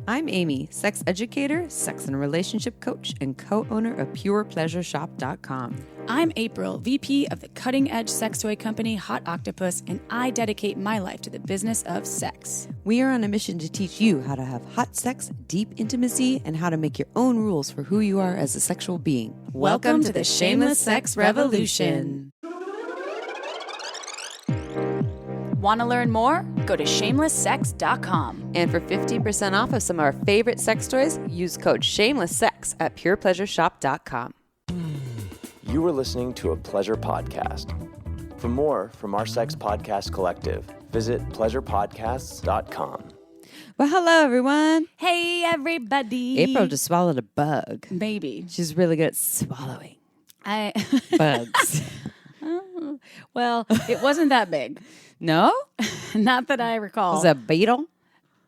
I'm Amy, sex educator, sex and relationship coach, and co-owner of PurePleasureShop.com. I'm April, VP of the cutting-edge sex toy company Hot Octopus, and I dedicate my life to the business of sex. We are on a mission to teach you how to have hot sex, deep intimacy, and how to make your own rules for who you are as a sexual being. Welcome to the Shameless Sex Revolution. Want to learn more? Go to shamelesssex.com. And for 15% off of some of our favorite sex toys, use code SHAMELESSSEX at PurePleasureShop.com. You were listening to a pleasure podcast. For more from our sex podcast collective, visit pleasurepodcasts.com. Well, hello, everyone. Hey, everybody. April just swallowed a bug. Maybe. She's really good at swallowing bugs. Well, it wasn't that big. No? Not that I recall. Was it a beetle?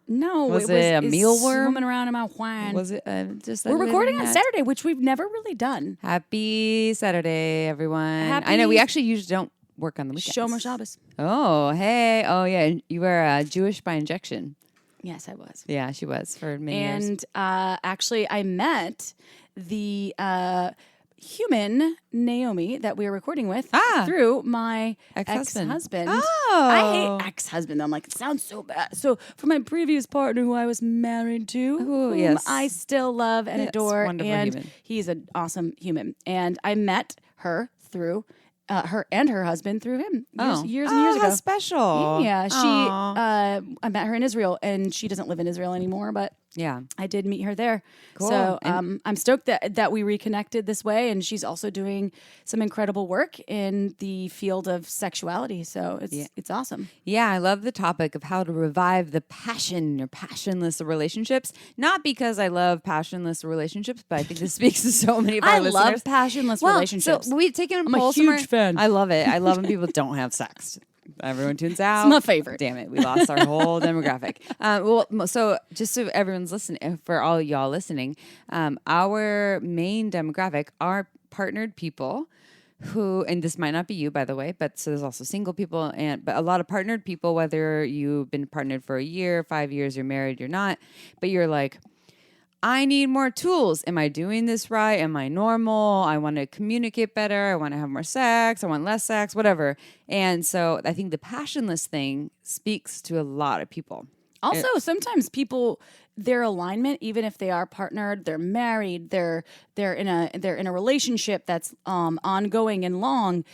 No. Was it a mealworm? Swimming around in my wine. Was it just? We're recording on Saturday, which we've never really done. Happy Saturday, everyone. Happy- I know we actually usually don't work on the weekends. Shomer Shabbos. Oh, hey. Oh, yeah. You were Jewish by injection. Yes, I was. Yeah, she was for many years. And actually, I met the human Naomi that we were recording with through my ex-husband. Oh. I hate ex-husband. I'm like, it sounds so bad. So for my previous partner who I was married to, whom I still love and adore, wonderful and human. he's an awesome human. And I met her through her and her husband through him years and years ago. How special. Yeah, I met her in Israel, and she doesn't live in Israel anymore, but Yeah. I did meet her there. Cool. So I'm stoked that we reconnected this way, and she's also doing some incredible work in the field of sexuality. So it's awesome. Yeah, I love the topic of how to revive the passion or passionless relationships. Not because I love passionless relationships, but I think this speaks to so many of our listeners. I love passionless relationships. So we've taken a I'm a poll huge somewhere. fan. I love it. I love when people don't have sex. Everyone tunes out. It's my favorite. Damn it. We lost our whole demographic. So just so everyone's listening, for all y'all listening, our main demographic are partnered people who, and this might not be you, by the way, but so there's also single people, but a lot of partnered people, whether you've been partnered for a year, 5 years, you're married, you're not, but you're like, I need more tools. Am I doing this right? Am I normal? I want to communicate better. I want to have more sex. I want less sex, whatever. And so I think the passionless thing speaks to a lot of people. Also, sometimes people, their alignment, even if they are partnered, they're married, they're in a relationship that's ongoing and long.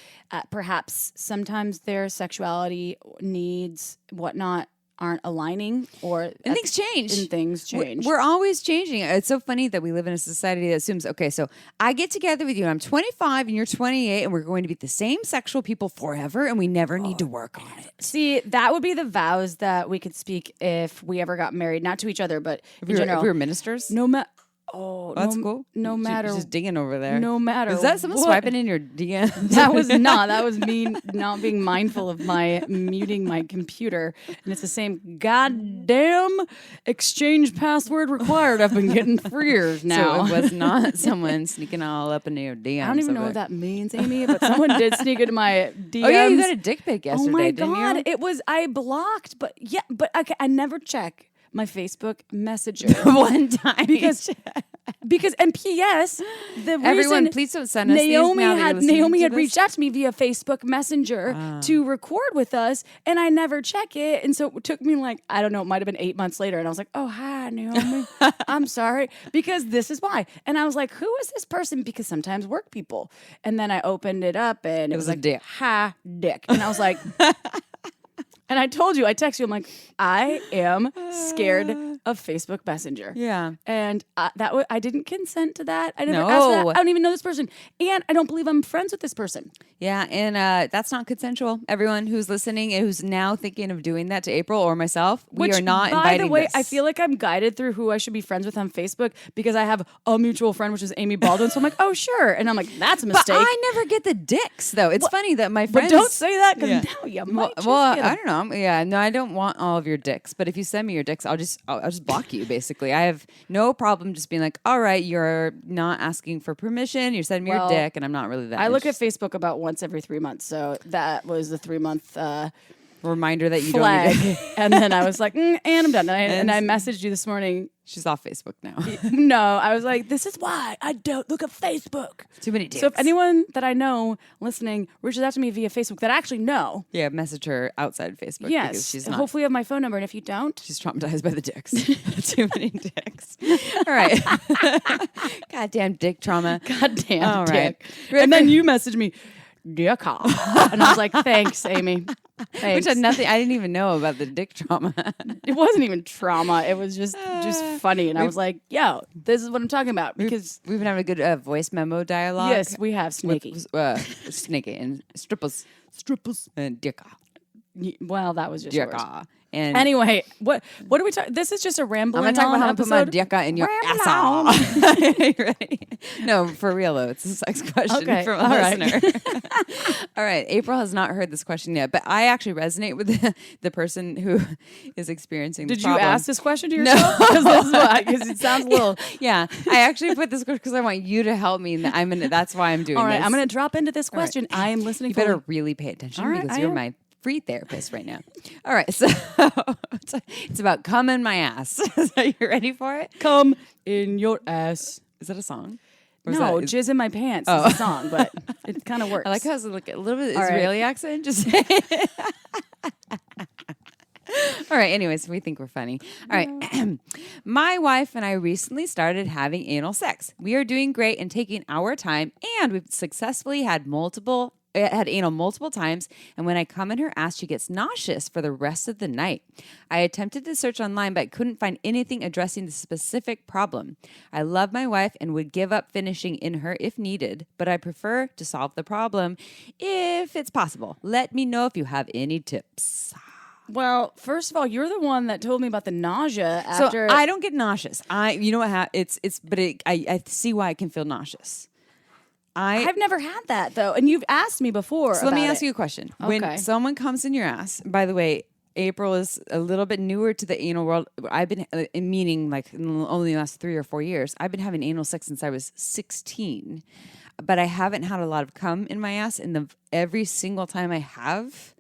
Perhaps sometimes their sexuality needs, whatnot, aren't aligning, and things change. And things change. We're always changing. It's so funny that we live in a society that assumes, okay, so I get together with you and I'm 25 and you're 28 and we're going to be the same sexual people forever and we never need to work on it. See, that would be the vows that we could speak if we ever got married, not to each other, but in general. If we were ministers? That's cool. No matter. Just digging over there. No matter. Is that someone swiping in your DM? That was not. That was me not being mindful of muting my computer. And it's the same goddamn exchange password required. I've been getting for years now. So it was not someone sneaking all up into your DMs. I don't even know what that means, Amy, but someone did sneak into my DMs. Oh yeah, you got a dick pic yesterday, didn't you? Oh my God. It was, I blocked, but okay, I never check my Facebook Messenger one time because and P.S. Everyone, please don't send us Naomi had reached out to me via Facebook Messenger to record with us, and I never check it, and so it took me like, I don't know, it might have been 8 months later, and I was like, oh hi Naomi, I'm sorry, because this is why, and I was like, who is this person? Because sometimes work people, and then I opened it up, and it was like, dick. Hi dick, and I was like. And I told you, I texted you, I'm like, I am scared of Facebook Messenger. Yeah. And I didn't consent to that. I never asked for that. I don't even know this person. And I don't believe I'm friends with this person. Yeah, and that's not consensual. Everyone who's listening and who's now thinking of doing that to April or myself, we are not inviting by the way, this. I feel like I'm guided through who I should be friends with on Facebook because I have a mutual friend, which is Amy Baldwin. So I'm like, oh, sure. And I'm like, that's a mistake. But I never get the dicks, though. It's funny that my friends... But don't say that because now you might just get I don't know. Yeah, no, I don't want all of your dicks. But if you send me your dicks, I'll just block you, basically. I have no problem just being like, all right, you're not asking for permission. You're sending me your dick, and I'm not really that I look at Facebook about once every 3 months. So that was the 3 month reminder that you flag. don't need And then I was like, and I'm done. And I messaged you this morning. She's off Facebook now. No, I was like, this is why I don't look at Facebook. Too many dicks. So if anyone that I know listening reaches out to me via Facebook that I actually know. Yeah, message her outside Facebook. Yes. Because she's not. Hopefully you have my phone number. And if you don't. She's traumatized by the dicks. Too many dicks. All right. Goddamn dick trauma. Goddamn All right. dick. And then you messaged me, dick off. And I was like, thanks, Amy. Thanks. Which had nothing. I didn't even know about the dick trauma. It wasn't even trauma. It was just funny. And I was like, yo, this is what I'm talking about. Because we've been having a good voice memo dialogue. yes, we have Snaky. Snaky and stripples and dicka. Well, that was just yours. Dicka. And Anyway, what are we talking? This is just a rambling. I'm gonna talk about how to put my episode. dicka in your Ramble asshole. You ready? No, for real though. It's a sex question Okay, from a all right. listener. All right. April has not heard this question yet, but I actually resonate with the person who is experiencing Did this you problem. ask this question to yourself? Because it sounds a little. Yeah. I actually put this question because I want you to help me. And that's why I'm doing All right, this. I'm going to drop into this question. I am listening. You better really pay attention All right, because I you're am. my free therapist right now. All right, so it's about cum in my ass. Are you ready for it? Come in your ass. Is that a song? Or No, is jizz in my pants Oh. is a song, but it kind of works. I like how it's like a little bit All right. Israeli accent. Just say it. All right. Anyways, we think we're funny. All right. My wife and I recently started having anal sex. We are doing great and taking our time, and we've successfully had anal multiple times, and when I come in her ass, she gets nauseous for the rest of the night. I attempted to search online, but couldn't find anything addressing the specific problem. I love my wife and would give up finishing in her if needed, but I prefer to solve the problem if it's possible. Let me know if you have any tips. Well, first of all, you're the one that told me about the nausea after. So I don't get nauseous. You know what? I see why I can feel nauseous. I've never had that though, and you've asked me before. So let me about ask it. you a question. Okay. When someone comes in your ass, by the way, April is a little bit newer to the anal world. I've been, meaning like only the last 3 or 4 years, I've been having anal sex since I was 16, but I haven't had a lot of cum in my ass. And every single time I have,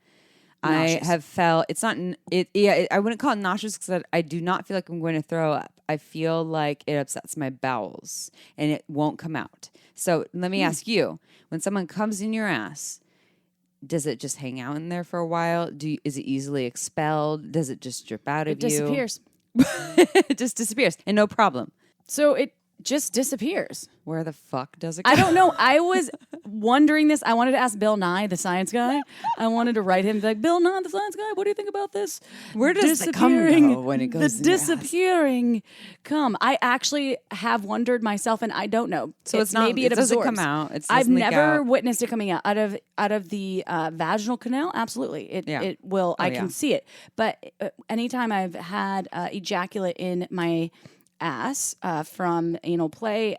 Nauseous. I have felt, it's not, I wouldn't call it nauseous because I do not feel like I'm going to throw up. I feel like it upsets my bowels and it won't come out. So let me ask you, when someone comes in your ass, does it just hang out in there for a while? Is it easily expelled? Does it just drip out of It you? disappears. It just disappears and no problem. So it just disappears. Where the fuck does it go? I don't know. I was wondering this. I wanted to ask Bill Nye, the science guy. I wanted to write him like, Bill Nye, the science guy. What do you think about this? Where does the cum go when it goes in The your ass? disappearing cum. I actually have wondered myself, and I don't know. So it's not. Maybe it doesn't absorbs. come out. It I've doesn't leak never out. witnessed it coming out of the vaginal canal. Absolutely, it will. I can see it. But anytime I've had ejaculate in my ass from anal play,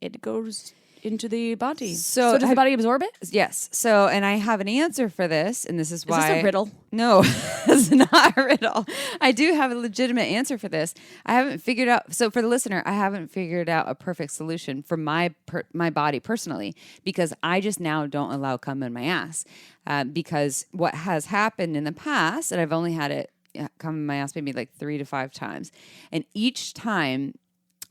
it goes into the body. So does the body absorb it? Yes. So, and I have an answer for this, and this is why. Is this a riddle? No, it's not a riddle. I do have a legitimate answer for this. I haven't figured out. So, for the listener, I haven't figured out a perfect solution for my body personally, because I just now don't allow cum in my ass. Because what has happened in the past, and I've only had it come in my ass maybe like 3 to 5 times, and each time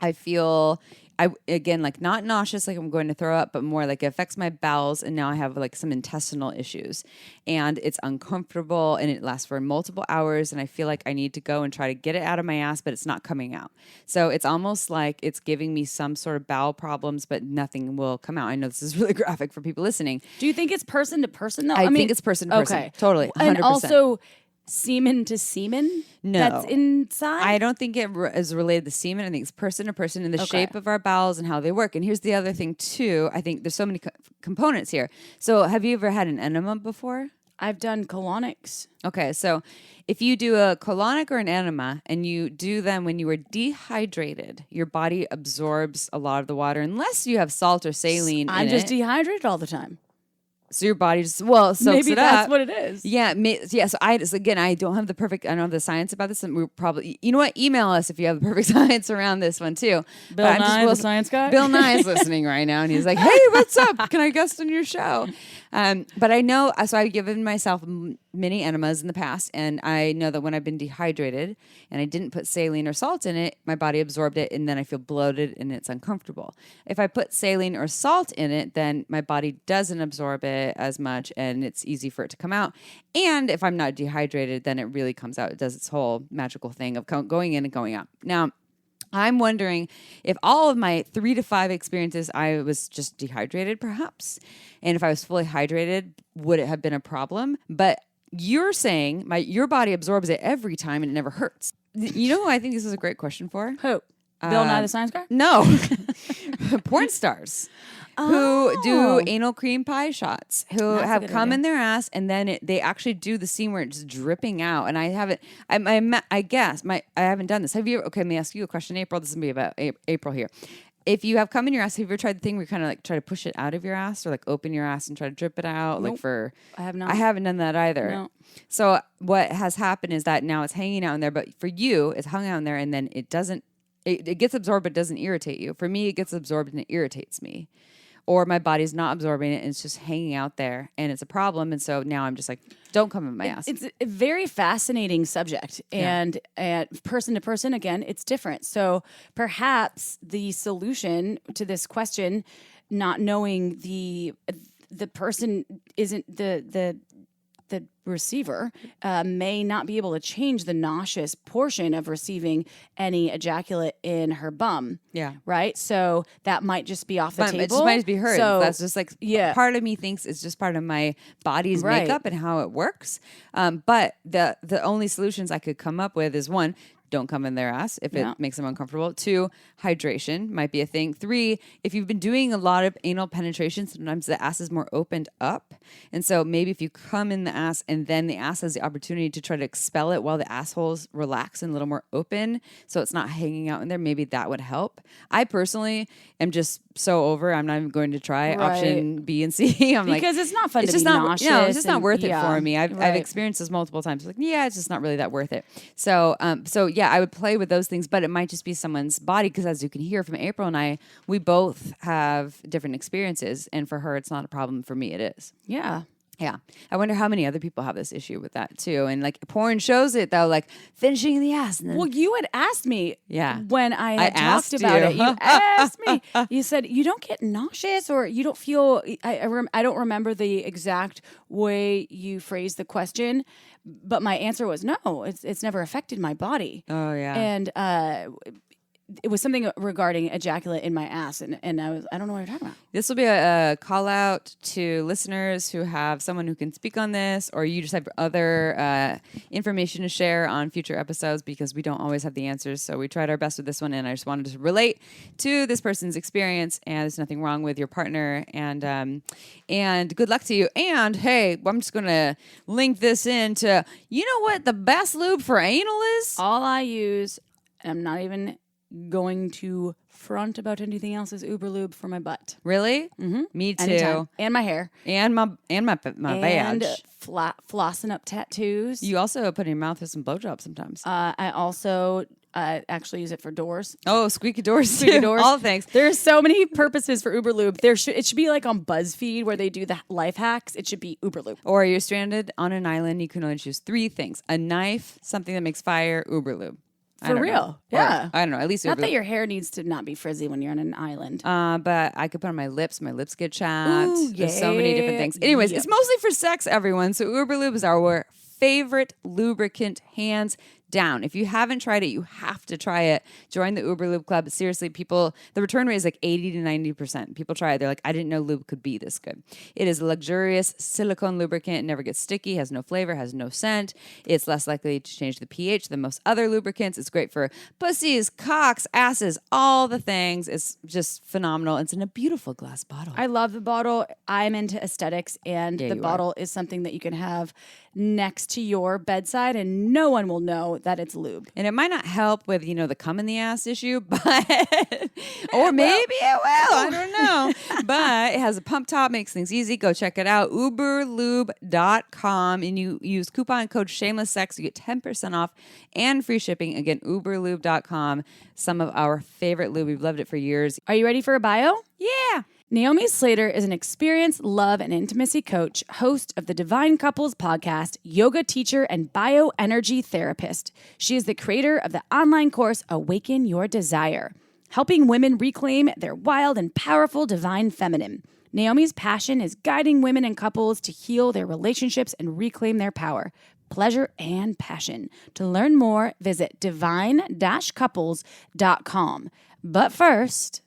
I feel, like not nauseous, like I'm going to throw up, but more like it affects my bowels. And now I have like some intestinal issues and it's uncomfortable and it lasts for multiple hours. And I feel like I need to go and try to get it out of my ass, but it's not coming out. So it's almost like it's giving me some sort of bowel problems, but nothing will come out. I know this is really graphic for people listening. Do you think it's person to person though? I think it's person to person. Okay. Totally. 100%. And also semen to semen? No. That's inside? I don't think it is related to semen. I think it's person to person and the shape of our bowels and how they work. And here's the other thing too. I think there's so many components here. So have you ever had an enema before? I've done colonics. Okay. So if you do a colonic or an enema and you do them when you are dehydrated, your body absorbs a lot of the water unless you have salt or saline I'm in just it. dehydrated all the time. So your body just soaks Maybe it that's up. what it is. Yeah, yeah. So again, I don't have I don't have the science about this, and we're probably, you know what? Email us if you have the perfect science around this one too. Bill Nye, the science guy. Bill Nye is listening right now, and he's like, "Hey, what's up? Can I guest on your show?" But I know, so I've given myself many enemas in the past, and I know that when I've been dehydrated and I didn't put saline or salt in it, my body absorbed it, and then I feel bloated and it's uncomfortable. If I put saline or salt in it, then my body doesn't absorb it as much, and it's easy for it to come out. And if I'm not dehydrated, then it really comes out. It does its whole magical thing of going in and going out. Now, I'm wondering if all of my 3 to 5 experiences, I was just dehydrated, perhaps. And if I was fully hydrated, would it have been a problem? But you're saying your body absorbs it every time and it never hurts. You know who I think this is a great question for? Who? Bill Nye, the science guy? No. Porn stars. Who do anal cream pie shots, who have come in their ass, and then they actually do the scene where it's dripping out. And I haven't, I guess, I haven't done this. Have you ever, okay, let me ask you a question, April. This is going to be about April here. If you have come in your ass, have you ever tried the thing where you kind of like try to push it out of your ass, or like open your ass and try to drip it out? Nope. I have not. I haven't done that either. No. So what has happened is that now it's hanging out in there, but for you, it's hung out in there, and then it doesn't, it gets absorbed, but doesn't irritate you. For me, it gets absorbed and it irritates me. Or my body's not absorbing it and it's just hanging out there and it's a problem. And so now I'm just like, don't come in my ass. It's a very fascinating subject. And person to person, again, it's different. So perhaps the solution to this question, not knowing the person isn't the receiver, may not be able to change the nauseous portion of receiving any ejaculate in her bum. Yeah. Right? So that might just be off the table. It just might just be hers. So, that's just like, part of me thinks it's just part of my body's makeup and how it works. But the only solutions I could come up with is 1, don't come in their ass if it makes them uncomfortable. 2, hydration might be a thing. 3, if you've been doing a lot of anal penetration, sometimes the ass is more opened up. And so maybe if you come in the ass and then the ass has the opportunity to try to expel it while the asshole's relaxed and a little more open, so it's not hanging out in there, maybe that would help. I personally am just so over, I'm not even going to try option B and C. I'm because it's not fun to be nauseous. No, it's just not worth it for me. I've experienced this multiple times. Like, it's just not really that worth it. So I would play with those things, but it might just be someone's body, because as you can hear from April and I, we both have different experiences, and for her, it's not a problem. For me, it is. Yeah. Yeah. I wonder how many other people have this issue with that too. And like porn shows it though, like finishing in the ass. And then, well, you had asked me when I had talked about it. You asked me. You said, you don't get nauseous or you don't feel, I don't remember the exact way you phrased the question, but my answer was no, it's never affected my body. Oh yeah. And, it was something regarding ejaculate in my ass, and I don't know what you're talking about. This will be a call out to listeners who have someone who can speak on this, or you just have other information to share on future episodes, because we don't always have the answers. So we tried our best with this one, and I just wanted to relate to this person's experience. And there's nothing wrong with your partner, and good luck to you. And hey, I'm just gonna link this into, you know what the best lube for anal is? All I use, and I'm not even going to front about anything else, is Uber Lube for my butt. Really? Mm-hmm. Me too. Anytime. And my hair. And my badge. And flossing up tattoos. You also put in your mouth with some blowjobs sometimes. I also actually use it for doors. Oh, squeaky doors. Squeaky doors. All things. There's so many purposes for Uber Lube. It should be like on BuzzFeed where they do the life hacks. It should be Uber Lube. Or you're stranded on an island. You can only choose 3 things: a knife, something that makes fire, Uber Lube. For real. Yeah. I don't know. At least not that your hair needs to not be frizzy when you're on an island. But I could put on my lips. My lips get chapped. There's so many different things. Anyways, it's mostly for sex, everyone. So Uber Lube is our favorite lubricant, hands down. If you haven't tried it, you have to try it. Join the Uber Lube Club. Seriously, the return rate is like 80 to 90%. People try it. They're like, I didn't know lube could be this good. It is a luxurious silicone lubricant. It never gets sticky, has no flavor, has no scent. It's less likely to change the pH than most other lubricants. It's great for pussies, cocks, asses, all the things. It's just phenomenal. It's in a beautiful glass bottle. I love the bottle. I'm into aesthetics, and the bottle is something that you can have next to your bedside, and no one will know that it's lube. And it might not help with, the cum in the ass issue, but, or maybe it will. I don't know. But it has a pump top, makes things easy. Go check it out. uberlube.com. And you use coupon code shamelesssex. You get 10% off and free shipping. Again, uberlube.com. Some of our favorite lube. We've loved it for years. Are you ready for a bio? Yeah. Naomi Slater is an experienced love and intimacy coach, host of the Divine Couples podcast, yoga teacher, and bioenergy therapist. She is the creator of the online course, Awaken Your Desire, helping women reclaim their wild and powerful divine feminine. Naomi's passion is guiding women and couples to heal their relationships and reclaim their power, pleasure, and passion. To learn more, visit divine-couples.com. But first...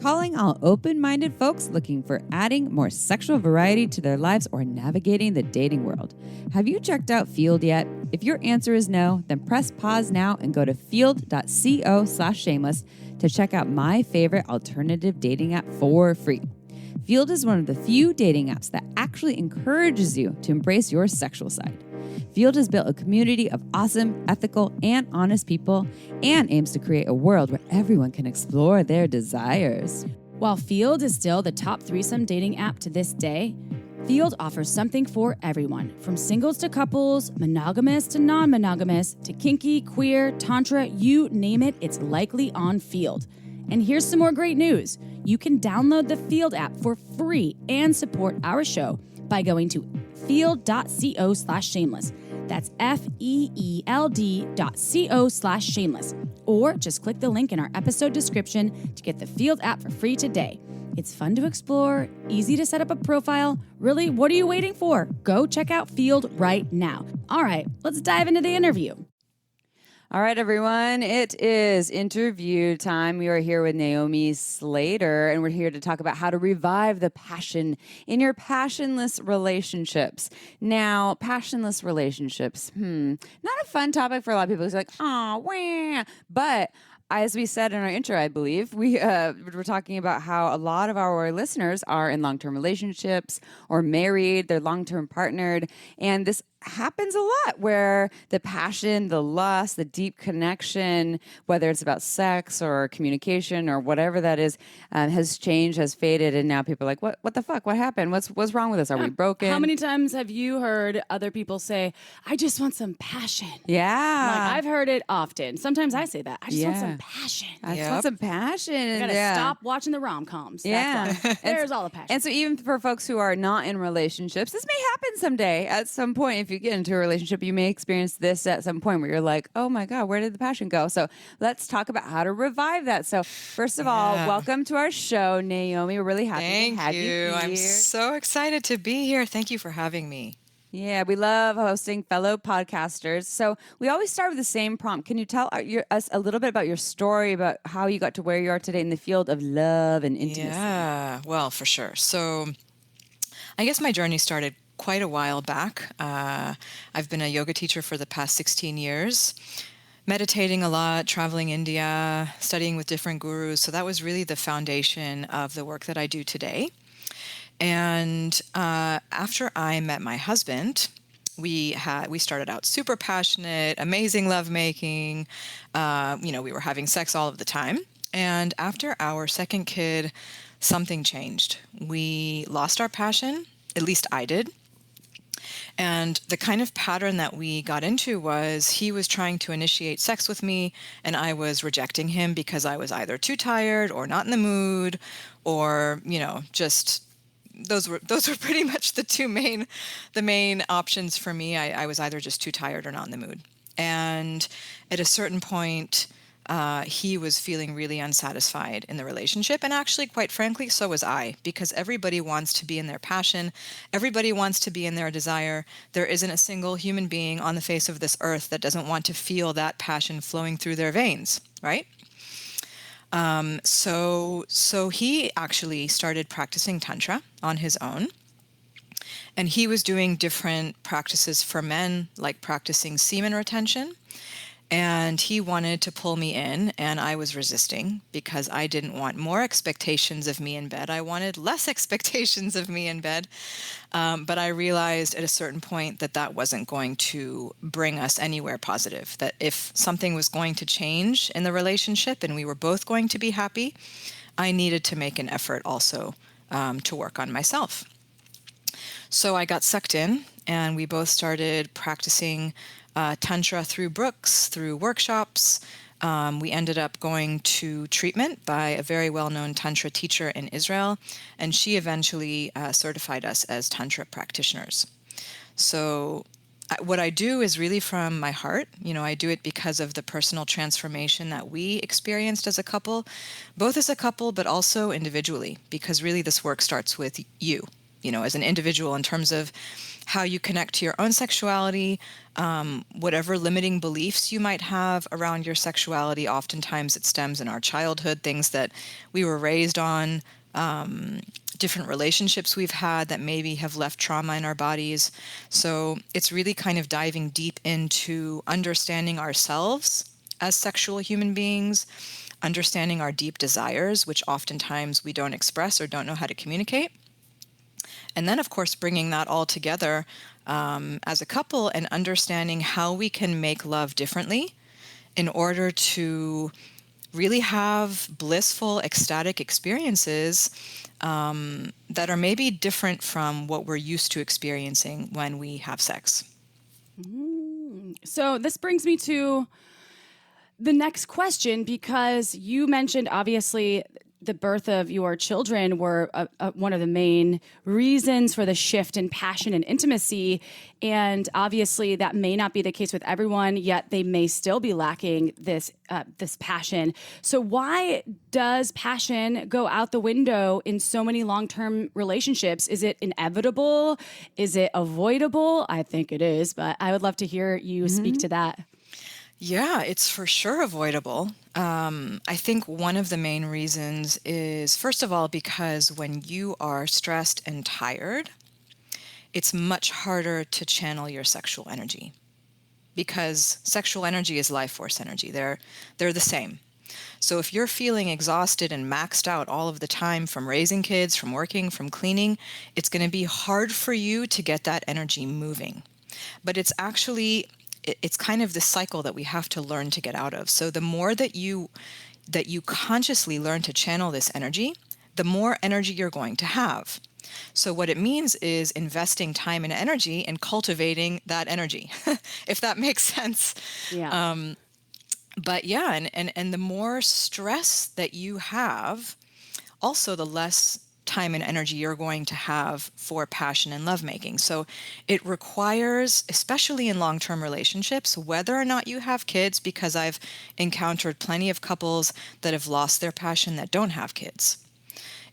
Calling all open-minded folks looking for adding more sexual variety to their lives or navigating the dating world. Have you checked out Field yet? If your answer is no, then press pause now and go to field.co/shameless to check out my favorite alternative dating app for free. Field is one of the few dating apps that actually encourages you to embrace your sexual side. Field has built a community of awesome, ethical, and honest people and aims to create a world where everyone can explore their desires. While Field is still the top threesome dating app to this day, Field offers something for everyone, from singles to couples, monogamous to non-monogamous, to kinky, queer, tantra, you name it, it's likely on Field. And here's some more great news. You can download the Field app for free and support our show by going to field.co/shameless. That's FEELD.co/shameless. Or just click the link in our episode description to get the Field app for free today. It's fun to explore, easy to set up a profile. Really, what are you waiting for? Go check out Field right now. All right, let's dive into the interview. All right, everyone. It is interview time. We are here with Naomi Slater, and we're here to talk about how to revive the passion in your passionless relationships. Now, passionless relationships, not a fun topic for a lot of people. It's like, oh, wah. But as we said in our intro, I believe, we're talking about how a lot of our listeners are in long-term relationships or married, they're long-term partnered, and this happens a lot where the passion, the lust, the deep connection, whether it's about sex or communication or whatever that is, has changed, has faded, and now people are like, what the fuck? What happened? What's wrong with us? Are we broken? How many times have you heard other people say, I just want some passion? Yeah. Like, I've heard it often. Sometimes I say that. I just want some passion. I just want some passion. I gotta stop watching the rom-coms. That's why. There's all the passion. And so even for folks who are not in relationships, this may happen someday. At some point, if you get into a relationship, you may experience this at some point where you're like, oh my God, where did the passion go? So let's talk about how to revive that. So first of all, welcome to our show, Naomi. We're really happy to have you here. I'm so excited to be here. Thank you for having me. Yeah, we love hosting fellow podcasters. So we always start with the same prompt. Can you tell us a little bit about your story, about how you got to where you are today in the field of love and intimacy? Yeah, well, for sure. So I guess my journey started quite a while back. I've been a yoga teacher for the past 16 years, meditating a lot, traveling India, studying with different gurus. So that was really the foundation of the work that I do today. And after I met my husband, we started out super passionate, amazing lovemaking. We were having sex all of the time. And after our second kid, something changed. We lost our passion, at least I did. And the kind of pattern that we got into was he was trying to initiate sex with me, and I was rejecting him because I was either too tired or not in the mood, or, just those were pretty much the main options for me. I was either just too tired or not in the mood. And at a certain point, he was feeling really unsatisfied in the relationship. And actually, quite frankly, so was I, because everybody wants to be in their passion. Everybody wants to be in their desire. There isn't a single human being on the face of this earth that doesn't want to feel that passion flowing through their veins, right? So he actually started practicing Tantra on his own. And he was doing different practices for men, like practicing semen retention. And he wanted to pull me in, and I was resisting because I didn't want more expectations of me in bed. I wanted less expectations of me in bed. But I realized at a certain point that that wasn't going to bring us anywhere positive, that if something was going to change in the relationship and we were both going to be happy, I needed to make an effort also to work on myself. So I got sucked in, and we both started practicing Tantra through books, through workshops. We ended up going to treatment by a very well-known Tantra teacher in Israel, and she eventually certified us as Tantra practitioners. So what I do is really from my heart. I do it because of the personal transformation that we experienced as a couple, both as a couple, but also individually, because really this work starts with you, as an individual, in terms of how you connect to your own sexuality, whatever limiting beliefs you might have around your sexuality. Oftentimes it stems in our childhood, things that we were raised on, different relationships we've had that maybe have left trauma in our bodies. So it's really kind of diving deep into understanding ourselves as sexual human beings, understanding our deep desires, which oftentimes we don't express or don't know how to communicate. And then, of course, bringing that all together as a couple and understanding how we can make love differently in order to really have blissful, ecstatic experiences that are maybe different from what we're used to experiencing when we have sex. So this brings me to the next question, because you mentioned, obviously, the birth of your children were one of the main reasons for the shift in passion and intimacy. And obviously that may not be the case with everyone, yet they may still be lacking this passion. So why does passion go out the window in so many long-term relationships? Is it inevitable? Is it avoidable? I think it is, but I would love to hear you speak to that. Yeah, it's for sure avoidable. I think one of the main reasons is, first of all, because when you are stressed and tired, it's much harder to channel your sexual energy, because sexual energy is life force energy. They're the same. So if you're feeling exhausted and maxed out all of the time from raising kids, from working, from cleaning, it's going to be hard for you to get that energy moving. But it's kind of this cycle that we have to learn to get out of. So the more that you consciously learn to channel this energy, the more energy you're going to have. So what it means is investing time and energy in cultivating that energy, if that makes sense. Yeah. But yeah, and the more stress that you have, also the less time and energy you're going to have for passion and lovemaking. So it requires, especially in long-term relationships, whether or not you have kids, because I've encountered plenty of couples that have lost their passion that don't have kids.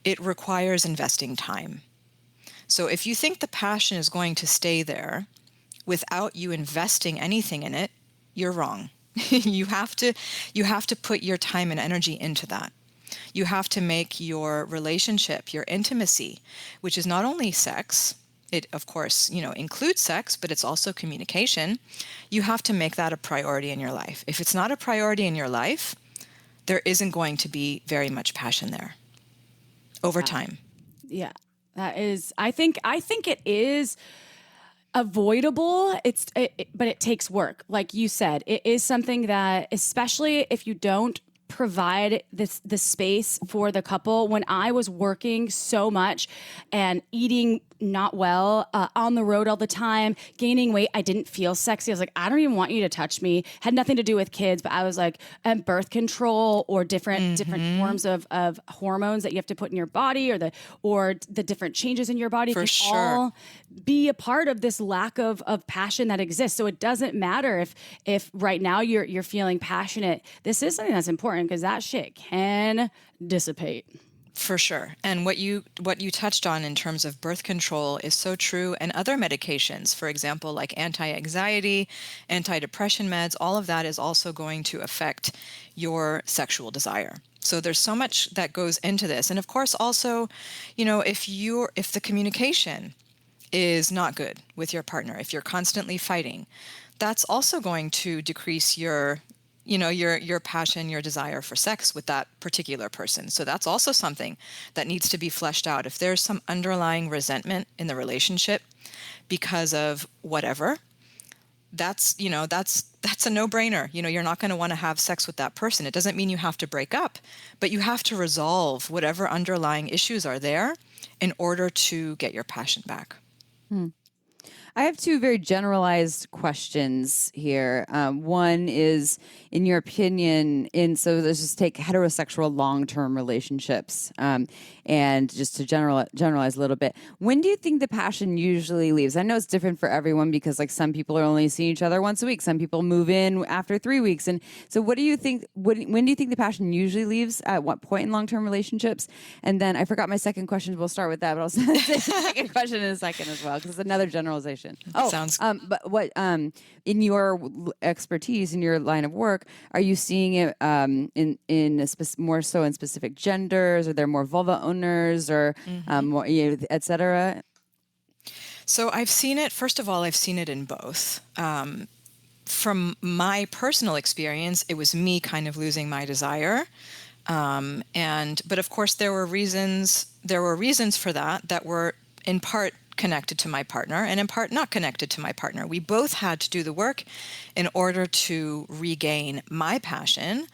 It requires investing time. So if you think the passion is going to stay there without you investing anything in it, you're wrong. You have to put your time and energy into that. You have to make your relationship, your intimacy, which is not only sex, it of course, includes sex, but it's also communication. You have to make that a priority in your life. If it's not a priority in your life, there isn't going to be very much passion there over time. Yeah. That is, I think it is avoidable. But it takes work. Like you said, it is something that, especially if you don't provide the space for the couple. When I was working so much and eating not well, on the road all the time, gaining weight, I didn't feel sexy. I was like, I don't even want you to touch me. Had nothing to do with kids, but I was like, birth control or different forms of hormones that you have to put in your body, or the different changes in your body For can sure. all be a part of this lack of passion that exists. So it doesn't matter if right now you're feeling passionate. This is something that's important, because that shit can dissipate. For sure. And what you touched on in terms of birth control is so true, and other medications, for example, like anti-anxiety, antidepressant meds, all of that is also going to affect your sexual desire. So there's so much that goes into this. And of course, also, if the communication is not good with your partner, if you're constantly fighting, that's also going to decrease your your passion, your desire for sex with that particular person. So that's also something that needs to be fleshed out. If there's some underlying resentment in the relationship because of whatever, that's a no-brainer. You're not going to want to have sex with that person. It doesn't mean you have to break up, but you have to resolve whatever underlying issues are there in order to get your passion back. I have two very generalized questions here. One is, in your opinion, so let's just take heterosexual long-term relationships, and just to generalize a little bit. When do you think the passion usually leaves? I know it's different for everyone because, like, some people are only seeing each other once a week. Some people move in after 3 weeks, and so what do you think? When do you think the passion usually leaves? At what point in long-term relationships? And then I forgot my second question. We'll start with that, but I'll say the second question in a second as well because it's another generalization. Sounds. But what in your expertise in your line of work, are you seeing it more so in specific genders? Are there more vulva owners, or more, et cetera? So I've seen it. First of all, I've seen it in both. From my personal experience, it was me kind of losing my desire, but of course there were reasons. There were reasons for that were in part connected to my partner and in part not connected to my partner. We both had to do the work in order to regain my passion.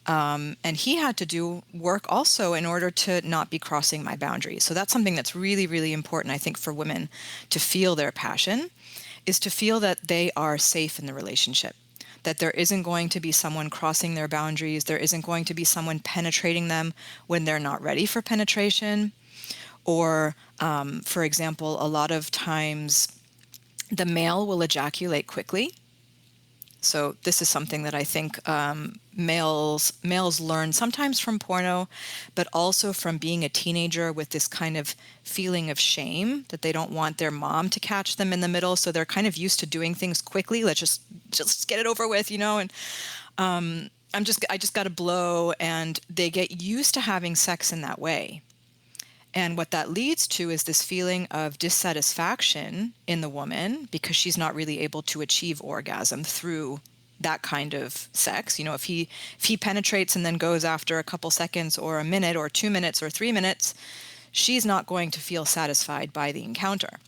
And he had to do work also in order to not be crossing my boundaries. So that's something that's really, really important, I think, for women to feel their passion, is to feel that they are safe in the relationship, that there isn't going to be someone crossing their boundaries. There isn't going to be someone penetrating them when they're not ready for penetration. Or, for example, a lot of times the male will ejaculate quickly. So this is something that I think males learn sometimes from porno, but also from being a teenager with this kind of feeling of shame that they don't want their mom to catch them in the middle. So they're kind of used to doing things quickly. Let's just get it over with, and I just got to blow, and they get used to having sex in that way. And what that leads to is this feeling of dissatisfaction in the woman because she's not really able to achieve orgasm through that kind of sex. If he penetrates and then goes after a couple seconds or a minute or 2 minutes or 3 minutes, she's not going to feel satisfied by the encounter.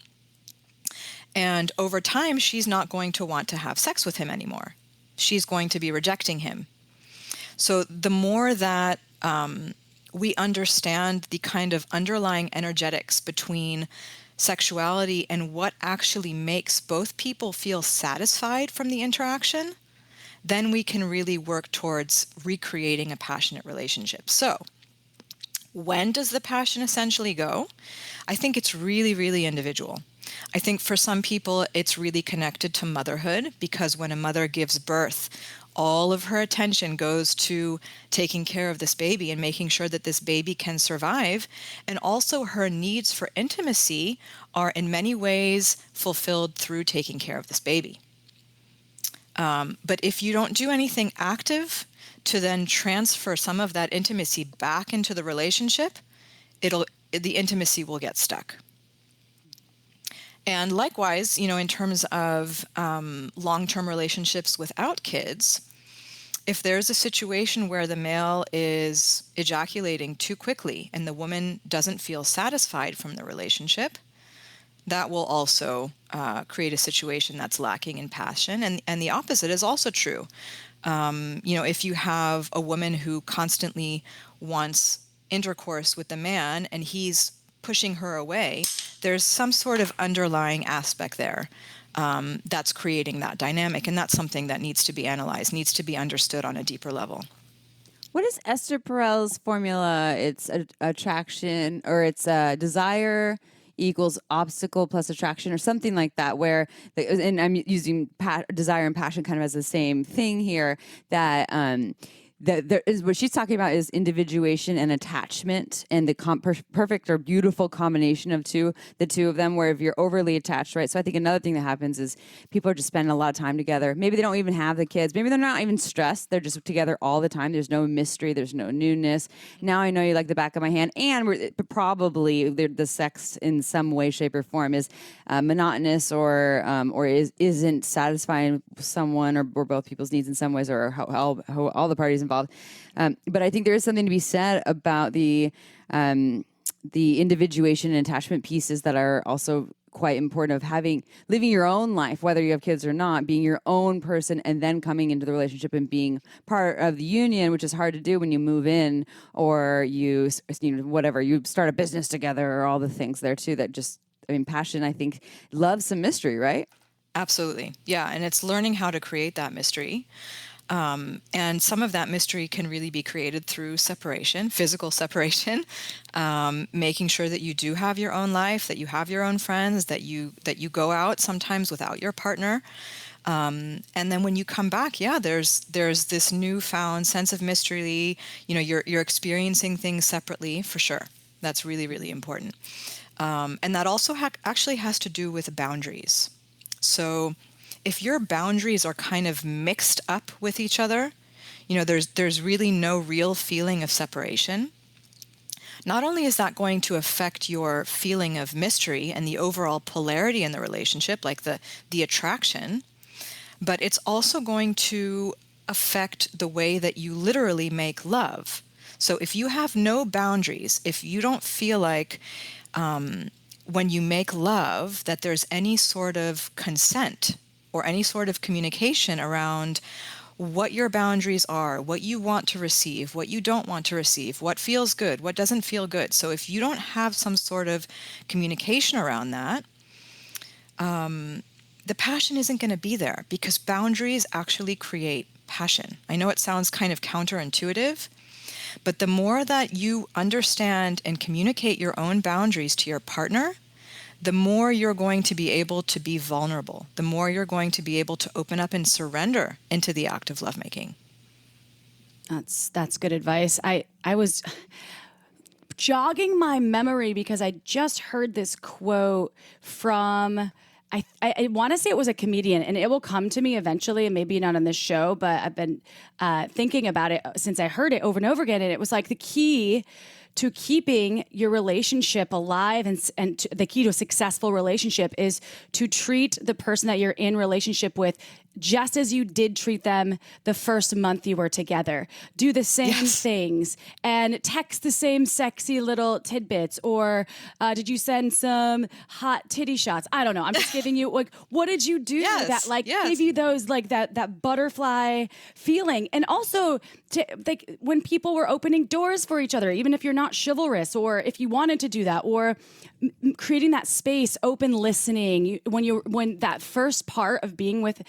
And over time, she's not going to want to have sex with him anymore. She's going to be rejecting him. So the more that we understand the kind of underlying energetics between sexuality and what actually makes both people feel satisfied from the interaction, then we can really work towards recreating a passionate relationship. So, when does the passion essentially go? I think it's really, really individual. I think for some people, it's really connected to motherhood, because when a mother gives birth, all of her attention goes to taking care of this baby and making sure that this baby can survive. And also her needs for intimacy are in many ways fulfilled through taking care of this baby. But if you don't do anything active to then transfer some of that intimacy back into the relationship, the intimacy will get stuck. And likewise, in terms of long-term relationships without kids, if there's a situation where the male is ejaculating too quickly and the woman doesn't feel satisfied from the relationship, that will also create a situation that's lacking in passion. And the opposite is also true. If you have a woman who constantly wants intercourse with the man and he's pushing her away, there's some sort of underlying aspect there that's creating that dynamic. And that's something that needs to be analyzed, needs to be understood on a deeper level. What is Esther Perel's formula? It's attraction, or it's desire equals obstacle plus attraction, or something like that, and I'm using desire and passion kind of as the same thing here, that there is what she's talking about is individuation and attachment, and the perfect or beautiful combination of the two of them, where if you're overly attached, right? So I think another thing that happens is people are just spending a lot of time together. Maybe they don't even have the kids. Maybe they're not even stressed. They're just together all the time. There's no mystery. There's no newness. Now I know you like the back of my hand, and probably the sex in some way, shape, or form is monotonous or isn't satisfying someone or both people's needs in some ways, or how all the parties involved. But I think there is something to be said about the individuation and attachment pieces that are also quite important, of living your own life, whether you have kids or not, being your own person, and then coming into the relationship and being part of the union, which is hard to do when you move in or you whatever, you start a business together, or all the things there too that just, passion, I think, loves some mystery, right? Absolutely. Yeah. And it's learning how to create that mystery. And some of that mystery can really be created through separation, physical separation, making sure that you do have your own life, that you have your own friends, that you go out sometimes without your partner. And then when you come back, there's this newfound sense of mystery. You're experiencing things separately, for sure. That's really, really important. And that also actually has to do with boundaries. So if your boundaries are kind of mixed up with each other, there's really no real feeling of separation. Not only is that going to affect your feeling of mystery and the overall polarity in the relationship, like the attraction, but it's also going to affect the way that you literally make love. So if you have no boundaries, if you don't feel like when you make love that there's any sort of consent or any sort of communication around what your boundaries are, what you want to receive, what you don't want to receive, what feels good, what doesn't feel good. So if you don't have some sort of communication around that, the passion isn't going to be there, because boundaries actually create passion. I know it sounds kind of counterintuitive, but the more that you understand and communicate your own boundaries to your partner, the more you're going to be able to be vulnerable, the more you're going to be able to open up and surrender into the act of lovemaking. That's good advice. I was jogging my memory because I just heard this quote from, I want to say it was a comedian, and it will come to me eventually, and maybe not on this show, but I've been thinking about it since I heard it over and over again. And it was like the key to keeping your relationship alive and the key to a successful relationship is to treat the person that you're in relationship with just as you did treat them the first month you were together. Do the same things and text the same sexy little tidbits. Or did you send some hot titty shots? I don't know. I'm just giving you, like, what did you do that gave you those, like, that butterfly feeling? And also, when people were opening doors for each other, even if you're not chivalrous, or if you wanted to do that, or creating that space, open listening. When that first part of being with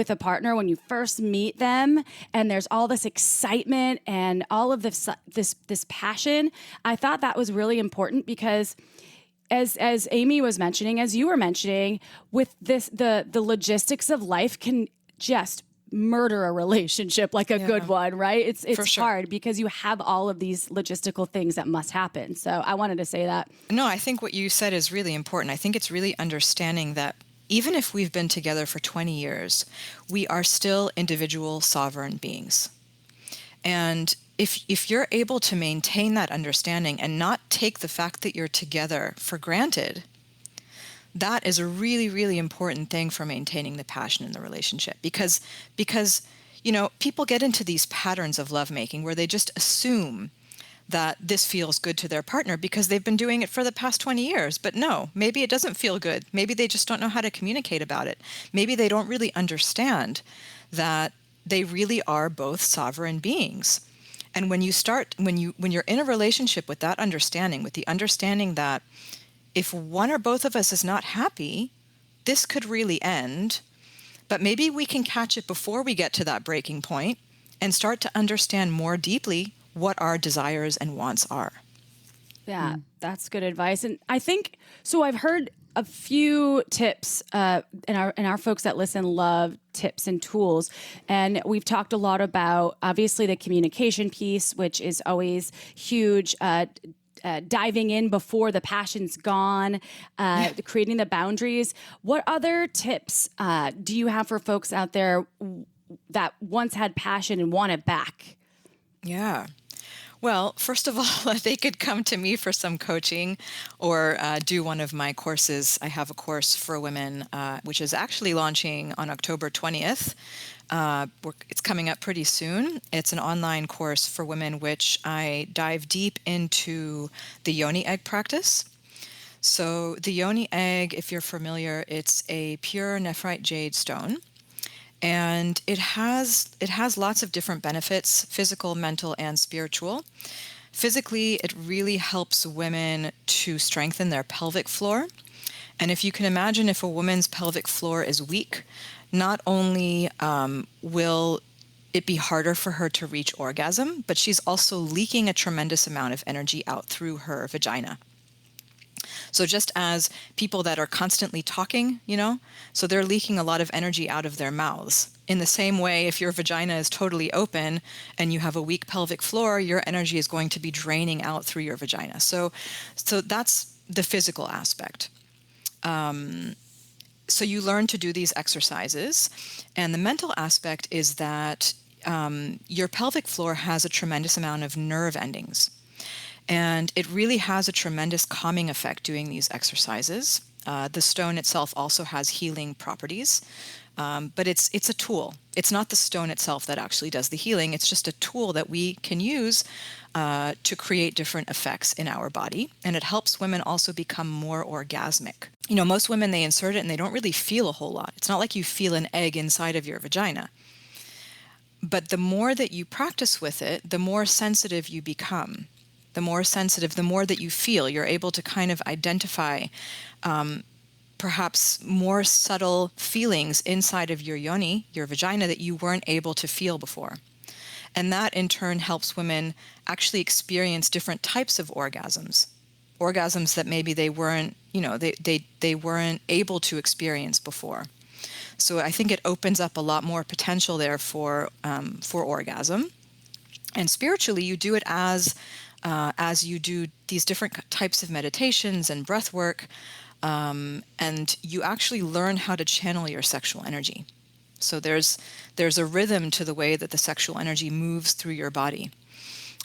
a partner, when you first meet them, and there's all this excitement and all of this passion, I thought that was really important, because as Amy was mentioning, as you were mentioning, with this, the logistics of life can just murder a relationship, like a good one, right? It's hard because you have all of these logistical things that must happen. So I wanted to say that. No, I think what you said is really important. I think it's really understanding that even if we've been together for 20 years, we are still individual sovereign beings. And if you're able to maintain that understanding and not take the fact that you're together for granted, that is a really, really important thing for maintaining the passion in the relationship. Because people get into these patterns of lovemaking where they just assume that this feels good to their partner because they've been doing it for the past 20 years. But no, maybe it doesn't feel good. Maybe they just don't know how to communicate about it. Maybe they don't really understand that they really are both sovereign beings. And when you're in a relationship with that understanding, with the understanding that if one or both of us is not happy, this could really end, but maybe we can catch it before we get to that breaking point and start to understand more deeply what our desires and wants are. Yeah, that's good advice. And I think, so I've heard a few tips, and our folks that listen love tips and tools. And we've talked a lot about, obviously, the communication piece, which is always huge. Diving in before the passion's gone, creating the boundaries. What other tips do you have for folks out there that once had passion and want it back? Yeah. Well, first of all, they could come to me for some coaching or do one of my courses. I have a course for women, which is actually launching on October 20th. It's coming up pretty soon. It's an online course for women, which I dive deep into the yoni egg practice. So the yoni egg, if you're familiar, it's a pure nephrite jade stone. And it has lots of different benefits, physical, mental, and spiritual. Physically, it really helps women to strengthen their pelvic floor. And if you can imagine, if a woman's pelvic floor is weak, not only will it be harder for her to reach orgasm, but she's also leaking a tremendous amount of energy out through her vagina. So just as people that are constantly talking, so they're leaking a lot of energy out of their mouths. In the same way, if your vagina is totally open and you have a weak pelvic floor, your energy is going to be draining out through your vagina. So that's the physical aspect. So you learn to do these exercises. And the mental aspect is that your pelvic floor has a tremendous amount of nerve endings. And it really has a tremendous calming effect doing these exercises. The stone itself also has healing properties, but it's a tool. It's not the stone itself that actually does the healing. It's just a tool that we can use to create different effects in our body. And it helps women also become more orgasmic. Most women, they insert it and they don't really feel a whole lot. It's not like you feel an egg inside of your vagina. But the more that you practice with it, the more sensitive you become. The more sensitive, the more that you feel, you're able to kind of identify perhaps more subtle feelings inside of your yoni, your vagina, that you weren't able to feel before. And that in turn helps women actually experience different types of orgasms that maybe they weren't, they weren't able to experience before. So I think it opens up a lot more potential there for orgasm. And spiritually, you do it as you do these different types of meditations and breath work, and you actually learn how to channel your sexual energy. So there's a rhythm to the way that the sexual energy moves through your body.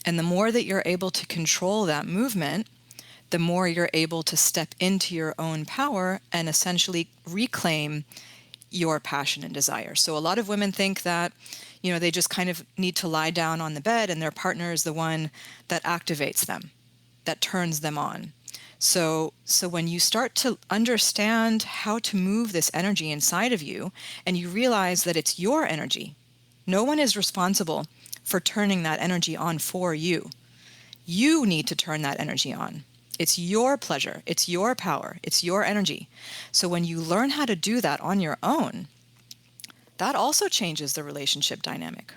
And the more that you're able to control that movement, the more you're able to step into your own power and essentially reclaim your passion and desire. So a lot of women think that they just kind of need to lie down on the bed and their partner is the one that activates them, that turns them on. So when you start to understand how to move this energy inside of you and you realize that it's your energy, no one is responsible for turning that energy on for you. You need to turn that energy on. It's your pleasure. It's your power. It's your energy. So when you learn how to do that on your own, that also changes the relationship dynamic.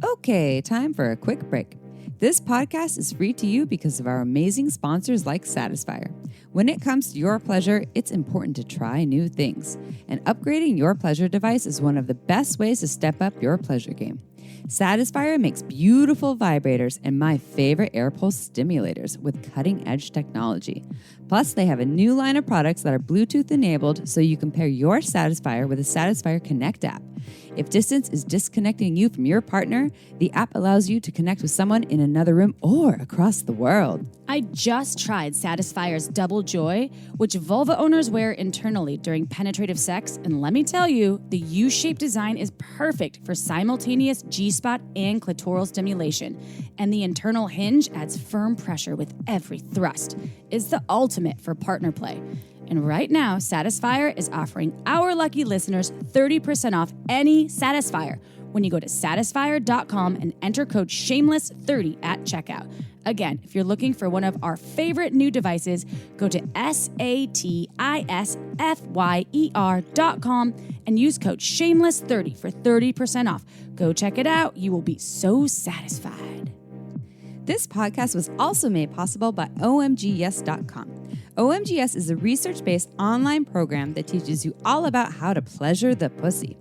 Okay, time for a quick break. This podcast is free to you because of our amazing sponsors like Satisfyer. When it comes to your pleasure, it's important to try new things. And upgrading your pleasure device is one of the best ways to step up your pleasure game. Satisfyer makes beautiful vibrators and my favorite air pulse stimulators with cutting-edge technology. Plus, they have a new line of products that are Bluetooth enabled so you can pair your Satisfyer with a Satisfyer Connect app. If distance is disconnecting you from your partner, the app allows you to connect with someone in another room or across the world. I just tried Satisfyer's Double Joy, which vulva owners wear internally during penetrative sex, and let me tell you, the U-shaped design is perfect for simultaneous G-spot and clitoral stimulation, and the internal hinge adds firm pressure with every thrust. It's the ultimate for partner play. And right now, Satisfyer is offering our lucky listeners 30% off any Satisfyer when you go to satisfyer.com and enter code SHAMELESS30 at checkout. Again, if you're looking for one of our favorite new devices, go to satisfyer.com and use code SHAMELESS30 for 30% off. Go check it out. You will be so satisfied. This podcast was also made possible by OMGYes.com. OMGS is a research-based online program that teaches you all about how to pleasure the pussy.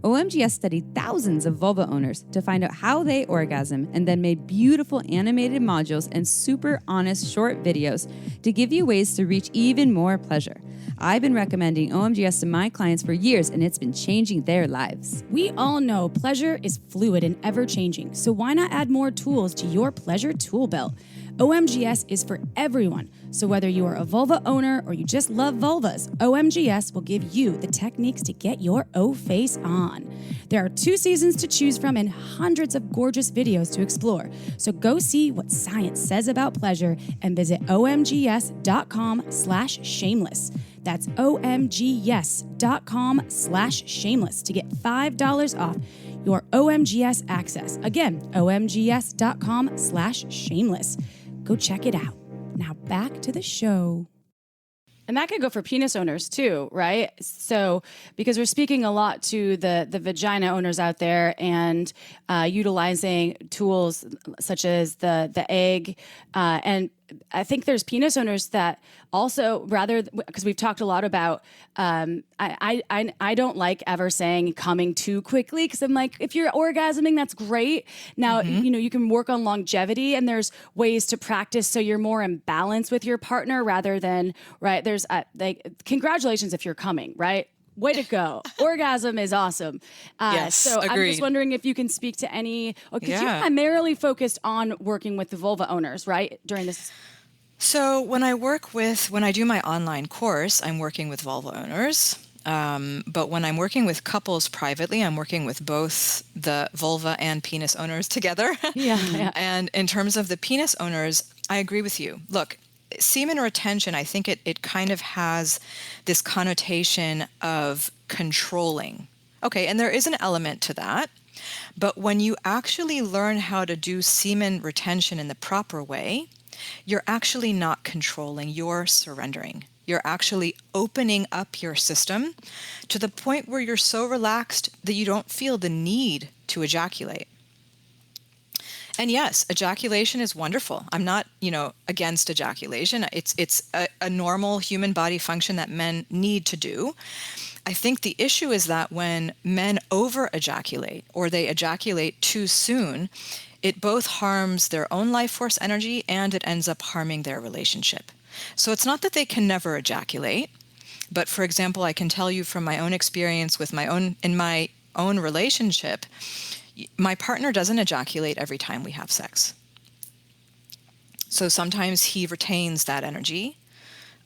OMGS studied thousands of vulva owners to find out how they orgasm and then made beautiful animated modules and super honest short videos to give you ways to reach even more pleasure. I've been recommending OMGS to my clients for years, and it's been changing their lives. We all know pleasure is fluid and ever-changing, so why not add more tools to your pleasure tool belt? OMGS is for everyone, so whether you are a vulva owner or you just love vulvas, OMGS will give you the techniques to get your O-face on. There are 2 seasons to choose from and hundreds of gorgeous videos to explore, so go see what science says about pleasure and visit omgs.com/shameless. That's omgs.com/shameless to get $5 off your OMGS access. Again, omgs.com/shameless. Go check it out. Now back to the show. And that could go for penis owners too, right? So, because we're speaking a lot to the vagina owners out there and utilizing tools such as the egg, and I think there's penis owners that also because we've talked a lot about. I don't like ever saying coming too quickly because I'm like, if you're orgasming, that's great. Now you can work on longevity and there's ways to practice so you're more in balance with your partner rather than right. There's congratulations if you're coming, right? Way to go. Orgasm is awesome. Yes, so agreed. I'm just wondering if you can speak to any, because you primarily focused on working with the vulva owners, right? During this. So when I do my online course, I'm working with vulva owners. But when I'm working with couples privately, I'm working with both the vulva and penis owners together. Yeah. And in terms of the penis owners, I agree with you. Look, semen retention, I think it kind of has this connotation of controlling. Okay, and there is an element to that. But when you actually learn how to do semen retention in the proper way, you're actually not controlling, you're surrendering. You're actually opening up your system to the point where you're so relaxed that you don't feel the need to ejaculate. And yes, ejaculation is wonderful. I'm not, against ejaculation. It's a normal human body function that men need to do. I think the issue is that when men over-ejaculate or they ejaculate too soon, it both harms their own life force energy and it ends up harming their relationship. So it's not that they can never ejaculate, but for example, I can tell you from my own experience in my own relationship, my partner doesn't ejaculate every time we have sex. So sometimes he retains that energy,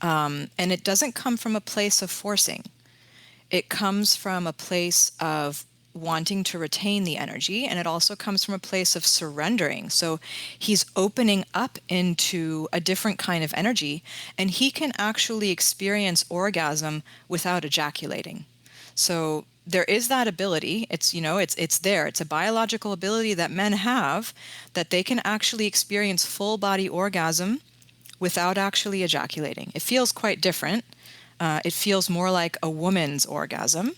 and it doesn't come from a place of forcing. It comes from a place of wanting to retain the energy, and it also comes from a place of surrendering. So he's opening up into a different kind of energy, and he can actually experience orgasm without ejaculating. So there is that ability. It's there. It's a biological ability that men have, that they can actually experience full body orgasm without actually ejaculating. It feels quite different. It feels more like a woman's orgasm.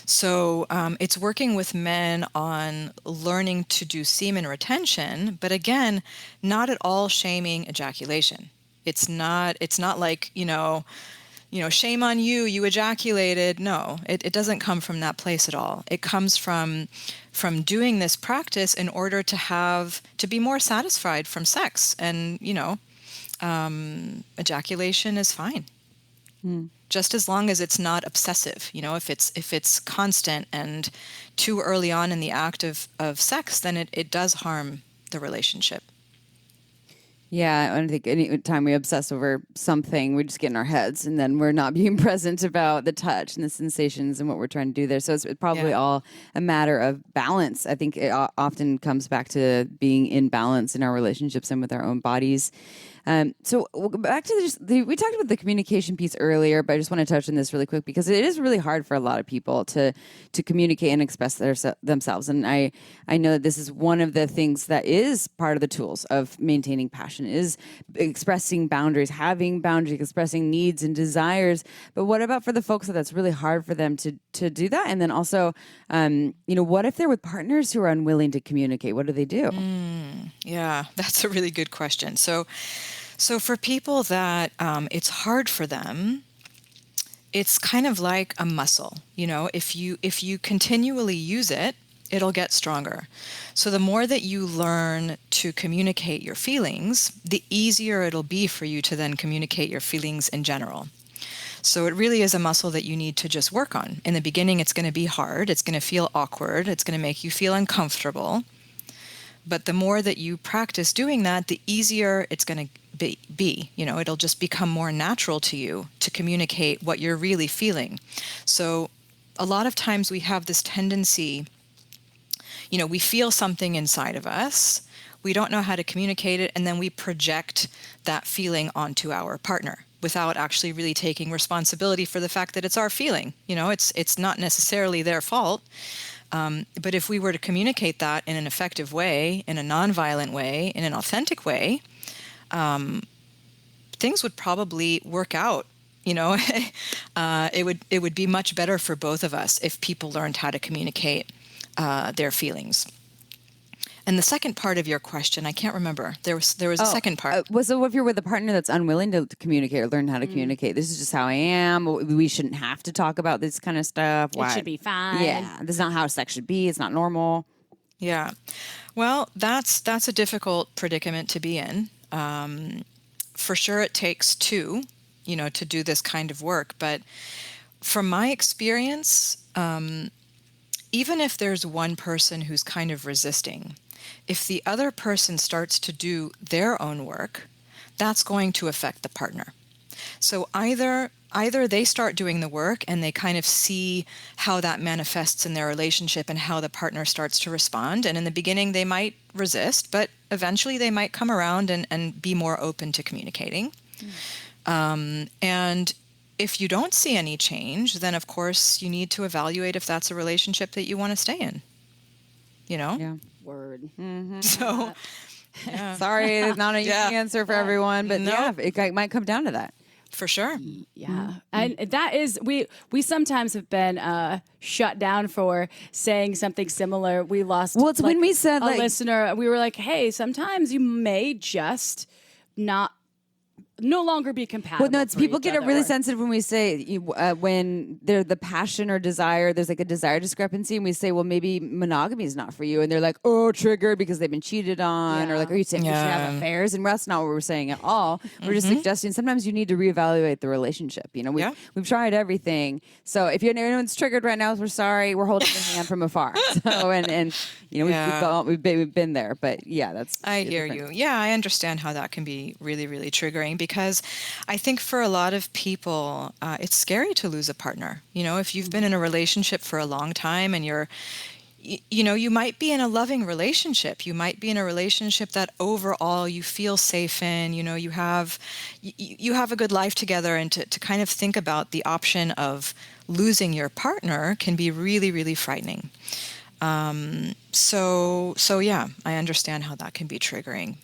So it's working with men on learning to do semen retention, but again, not at all shaming ejaculation. It's not like, shame on you, you ejaculated. No, it doesn't come from that place at all. It comes from doing this practice in order to be more satisfied from sex. And, ejaculation is fine. Just as long as it's not obsessive. If it's constant and too early on in the act of sex, then it does harm the relationship. Yeah, I think any time we obsess over something, we just get in our heads, and then we're not being present about the touch and the sensations and what we're trying to do there. So it's probably all a matter of balance. I think it often comes back to being in balance in our relationships and with our own bodies. So back to we talked about the communication piece earlier, but I just want to touch on this really quick because it is really hard for a lot of people to communicate and express themselves. And I know that this is one of the things that is part of the tools of maintaining passion is expressing boundaries, having boundaries, expressing needs and desires. But what about for the folks that's really hard for them to do that? And then also, what if they're with partners who are unwilling to communicate? What do they do? Yeah, that's a really good question. So So for people that it's hard for them, it's kind of like a muscle. If you continually use it, it'll get stronger. So the more that you learn to communicate your feelings, the easier it'll be for you to then communicate your feelings in general. So it really is a muscle that you need to just work on. In the beginning, it's going to be hard. It's going to feel awkward. It's going to make you feel uncomfortable. But the more that you practice doing that, the easier it's going to be. It'll just become more natural to you to communicate what you're really feeling. So a lot of times we have this tendency, we feel something inside of us. We don't know how to communicate it, and then we project that feeling onto our partner without actually really taking responsibility for the fact that it's our feeling. It's not necessarily their fault. But if we were to communicate that in an effective way, in a nonviolent way, in an authentic way, things would probably work out. It would be much better for both of us if people learned how to communicate their feelings. And the second part of your question, I can't remember. There was a second part. So if you're with a partner that's unwilling to communicate or learn how to communicate, this is just how I am. We shouldn't have to talk about this kind of stuff. It should be fine. Yeah, this is not how sex should be. It's not normal. Yeah. Well, that's a difficult predicament to be in. For sure, it takes two, to do this kind of work. But from my experience, even if there's one person who's kind of resisting, if the other person starts to do their own work, that's going to affect the partner. So either they start doing the work and they kind of see how that manifests in their relationship and how the partner starts to respond. And in the beginning, they might resist, but eventually they might come around and be more open to communicating. And if you don't see any change, then of course you need to evaluate if that's a relationship that you want to stay in. Yeah. Word. Mm-hmm. So, yeah. Sorry, it's not an easy answer for everyone, but it might come down to that. For sure. Yeah. And that is, we sometimes have been shut down for saying something similar. We lost it's when we said a listener, we were like, hey, sometimes you may just no longer be compatible. Well, no, it's people get really sensitive when we say when they're the passion or desire, there's like a desire discrepancy, and we say, well, maybe monogamy is not for you, and they're like, oh, triggered because they've been cheated on, or like, are you saying you should have affairs? And that's not what we're saying at all. We're just suggesting sometimes you need to reevaluate the relationship. We've tried everything. So if anyone's triggered right now, we're sorry. We're holding the hand from afar. So we've been there, but I hear you. Yeah, I understand how that can be really, really triggering. Because I think for a lot of people, it's scary to lose a partner. If you've been in a relationship for a long time and you might be in a loving relationship. You might be in a relationship that overall you feel safe in. You have a good life together, and to kind of think about the option of losing your partner can be really, really frightening. So yeah, I understand how that can be triggering.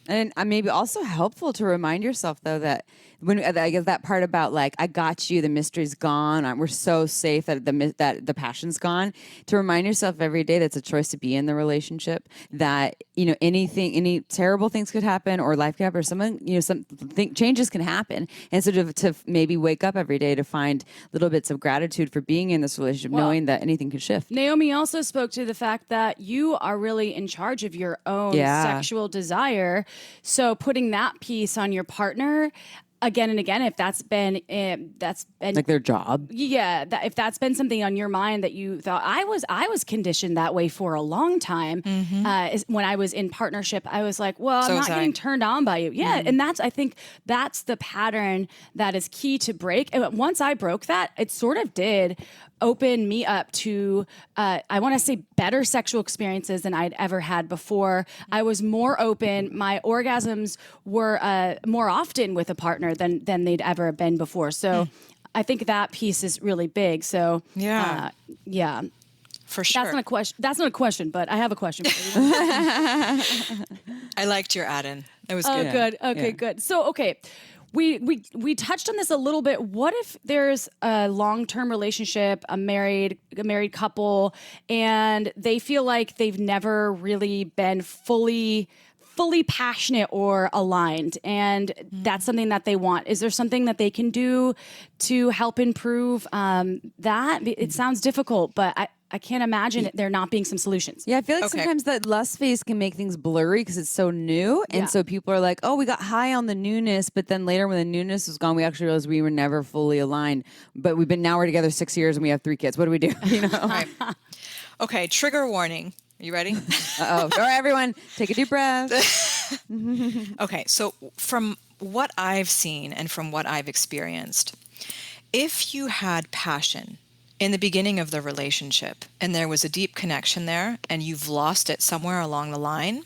And maybe also helpful to remind yourself, though, that when I guess that part about like, I got you, the mystery's gone, we're so safe that the passion's gone. To remind yourself every day that's a choice to be in the relationship. That any terrible things could happen, or life could happen, or something changes can happen. And so to maybe wake up every day to find little bits of gratitude for being in this relationship, knowing that anything could shift. Naomi also spoke to the fact that you are really in charge of your own sexual desire. So putting that piece on your partner again and again, if that's been like their job. Yeah. If that's been something on your mind that you thought, I was conditioned that way for a long time. When I was in partnership, I was like, well, I'm not getting turned on by you. Yeah. And I think that's the pattern that is key to break. And once I broke that, it sort of did open me up to, I want to say, better sexual experiences than I'd ever had before. I was more open. My orgasms were more often with a partner than they'd ever been before. So I think that piece is really big. So yeah. For sure. That's not a question, but I have a question for you. I liked your add-in. That was good. good. Good. Okay, good. So, okay. We touched on this a little bit. What if there's a long-term relationship, a married couple, and they feel like they've never really been fully fully passionate or aligned, and that's something that they want. Is there something that they can do to help improve that? It sounds difficult, but I can't imagine there not being some solutions. Yeah, I feel like sometimes that lust phase can make things blurry because it's so new. And so people are like, oh, we got high on the newness. But then later when the newness was gone, we actually realized we were never fully aligned. But now we're together 6 years and we have 3 kids. What do we do? Right. Okay, trigger warning. Are you ready? Uh-oh. All right, everyone, take a deep breath. Okay, so from what I've seen and from what I've experienced, if you had passion in the beginning of the relationship and there was a deep connection there and you've lost it somewhere along the line,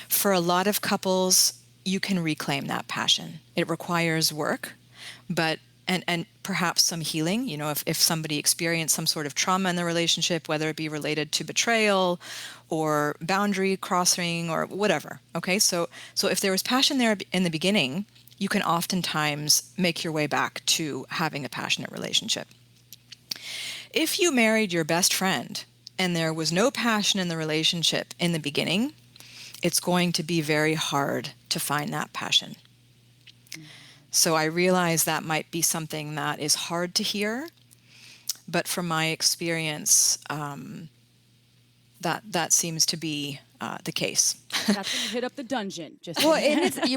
for a lot of couples, you can reclaim that passion. It requires work, but and perhaps some healing. If somebody experienced some sort of trauma in the relationship, whether it be related to betrayal or boundary crossing or whatever. Okay, so if there was passion there in the beginning, you can oftentimes make your way back to having a passionate relationship. If you married your best friend and there was no passion in the relationship in the beginning, it's going to be very hard to find that passion. So I realize that might be something that is hard to hear, but from my experience, that seems to be the case. That's when you hit up the dungeon. Well,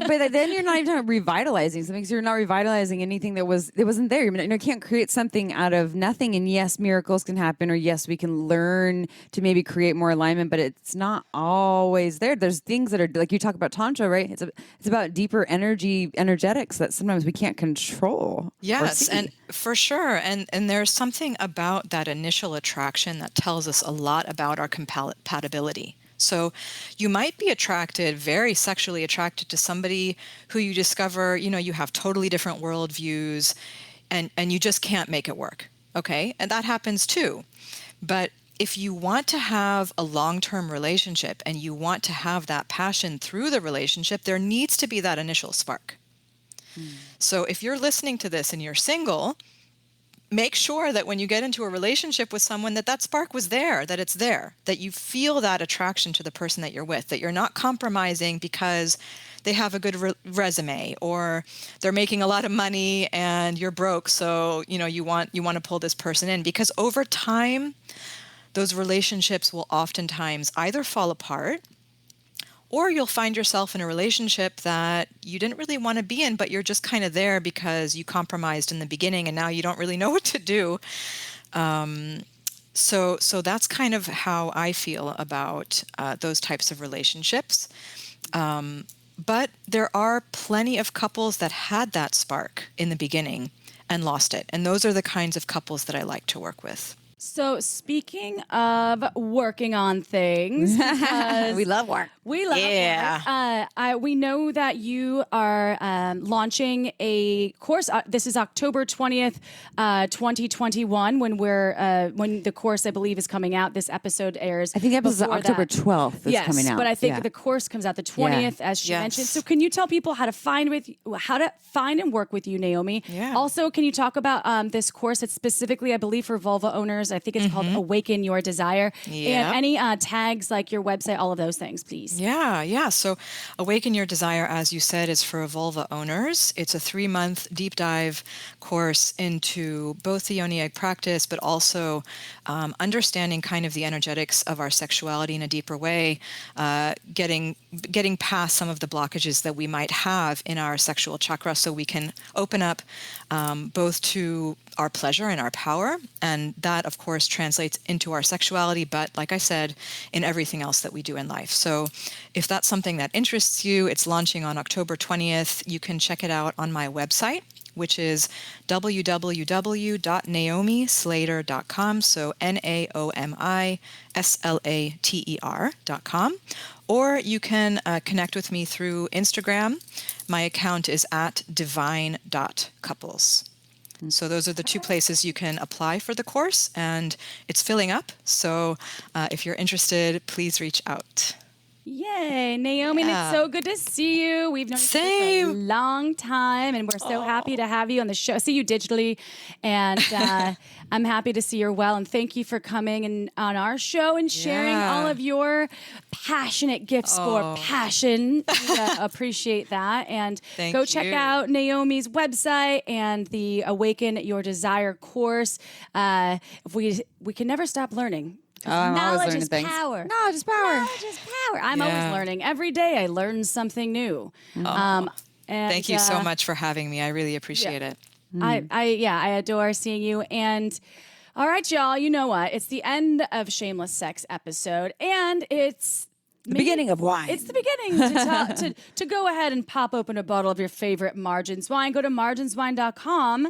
but then you're not even revitalizing something because you're not revitalizing anything that wasn't there. You can't create something out of nothing. And yes, miracles can happen, or yes, we can learn to maybe create more alignment, but it's not always there. There's things that are like you talk about tantra, right? It's about deeper energetics that sometimes we can't control. Yes, and for sure. And there's something about that initial attraction that tells us a lot about our compatibility. So you might be very sexually attracted to somebody who you discover, you have totally different worldviews and you just can't make it work. Okay. And that happens too. But if you want to have a long-term relationship and you want to have that passion through the relationship, there needs to be that initial spark. So if you're listening to this and you're single, make sure that when you get into a relationship with someone that spark was there, that it's there, that you feel that attraction to the person that you're with, that you're not compromising because they have a good resume or they're making a lot of money and you're broke. So, you want to pull this person in, because over time, those relationships will oftentimes either fall apart or you'll find yourself in a relationship that you didn't really want to be in, but you're just kind of there because you compromised in the beginning and now you don't really know what to do. So that's kind of how I feel about those types of relationships. But there are plenty of couples that had that spark in the beginning and lost it. And those are the kinds of couples that I like to work with. So speaking of working on things, we love work. We love work. We know that you are launching a course. This is October 20th, 2021, when the course, I believe, is coming out. This episode airs. I think episode October 12th is coming out. But I think the course comes out the 20th, as she mentioned. So can you tell people how to find and work with you, Naomi? Yeah. Also, can you talk about this course? It's specifically, I believe, for vulva owners. I think it's called Awaken Your Desire. Yeah. And any tags like your website, all of those things, please. Yeah. So Awaken Your Desire, as you said, is for vulva owners. It's a 3-month deep dive course into both the yoni egg practice, but also understanding kind of the energetics of our sexuality in a deeper way, getting past some of the blockages that we might have in our sexual chakra so we can open up both to our pleasure and our power. And that, of course, translates into our sexuality, but like I said, in everything else that we do in life. So if that's something that interests you, it's launching on October 20th. You can check it out on my website, which is www.naomislater.com. So NaomiSlater.com. Or you can connect with me through Instagram. My account is @divine.couples. So those are the 2 places you can apply for the course, and it's filling up. So if you're interested, please reach out. Yay, Naomi, and it's so good to see you. We've known each other for a long time, and we're so happy to have you on the show. See you digitally, and I'm happy to see you're well. And thank you for coming and on our show and sharing all of your passionate gifts for passion. We, appreciate that. And go check out Naomi's website and the Awaken Your Desire course. If we can never stop learning. I'm always Knowledge learning is things. power. Knowledge is power. Knowledge is power. I'm always learning. Every day I learn something new. And, Thank you so much for having me. I really appreciate it. I adore seeing you. And all right, y'all, you know what? It's the end of Shameless Sex episode, and it's the beginning of wine. It's the beginning to go ahead and pop open a bottle of your favorite Margins wine. Go to marginswine.com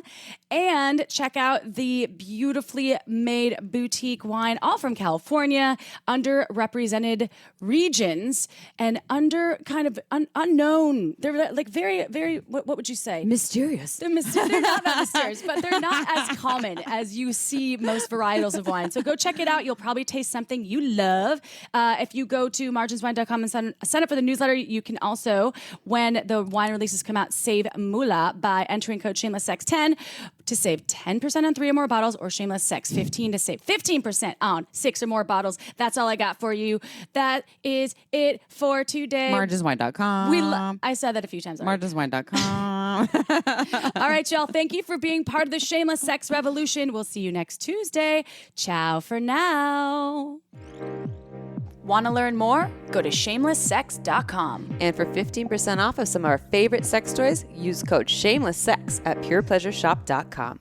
and check out the beautifully made boutique wine, all from California, underrepresented regions and under kind of unknown. They're like very, very, what would you say? Mysterious. They're not that mysterious, but they're not as common as you see most varietals of wine. So go check it out. You'll probably taste something you love. If you go to marginswine.com and sign up for the newsletter, you can also, when the wine releases come out, save moolah by entering code ShamelessSex10 to save 10% on 3 or more bottles, or Shameless Sex 15 to save 15% on 6 or more bottles. That's all I got for you. That is it for today. Marginswine.com. I said that a few times already. Marginswine.com. All right, y'all. Thank you for being part of the Shameless Sex Revolution. We'll see you next Tuesday. Ciao for now. Want to learn more? Go to shamelesssex.com. And for 15% off of some of our favorite sex toys, use code SHAMELESSSEX at purepleasureshop.com.